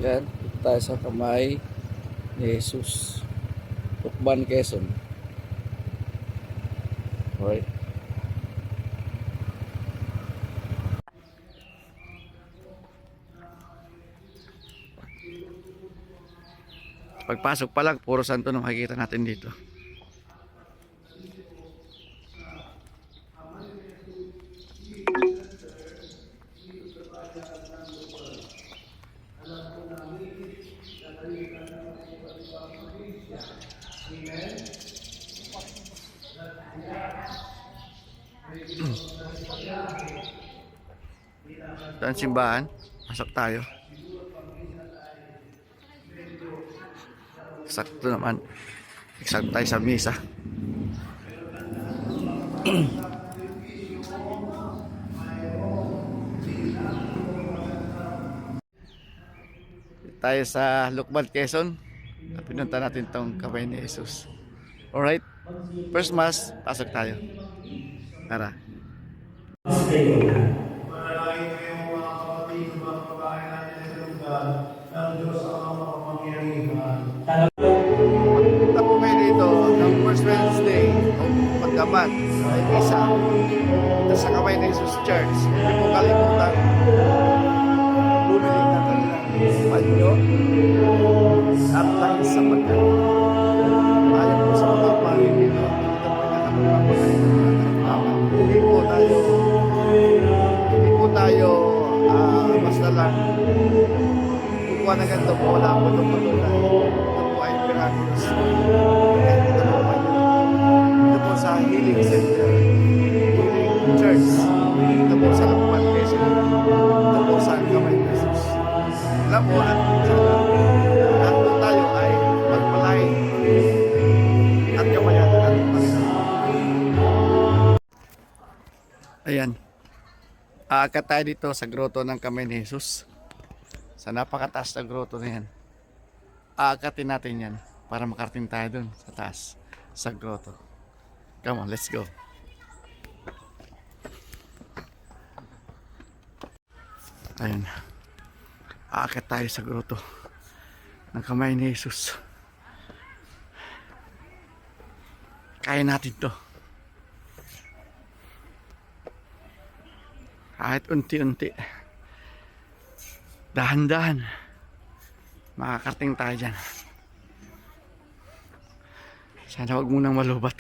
Yan, dito tayo sa kamay ni Jesus, Tukban, Quezon. Alright. Pagpasok pa lang, puro santo na makikita natin dito. Ito ang simbahan. Pasok tayo. Sakto naman. Eksakto tayo sa misa. Tayo sa Lukban, Quezon. Pinunta natin tong kamay ni Jesus. Alright. First mass, pasok tayo. Tara. Manalangin kayo mga kapatid, mga kabahay natin sa lugar ng Diyos ang mga kapangyarihan. Punta po kayo dito ng first Wednesday o pagdapat ay misa dito sa kamay ni Jesus Church. Hindi po kalimutan bumili na kanilang panyo at langis sa pagkain. Ayaw po sa mga pangin dito. Dito po nakapagpapagay ng mga tama. Hindi po tayo basta lang kukuha na ganito po. Wala po itong matulad. Ito po ay miraculous. Ito po pa yun. Ito po sa Healing Center, Healing Church. Ito po sa Lukban, Quezon. Ito po sa kamay ni Jesus. Alam mo, at lahat po tayo ay magpalay at kamayan ng ating Panginoon. Ayan. Aakyat tayo dito sa grotto ng kamay ni Jesus. Sa napakataas na grotto na yan. Aakyatin natin yan para makarating tayo dun sa taas sa grotto. Come on, let's go. Ayun. Aakyat tayo sa grotto ng kamay ni Jesus. Kaya natin to. Kahit unti-unti, dahan-dahan, makakarating tayo dyan. Sana wag munang malubat.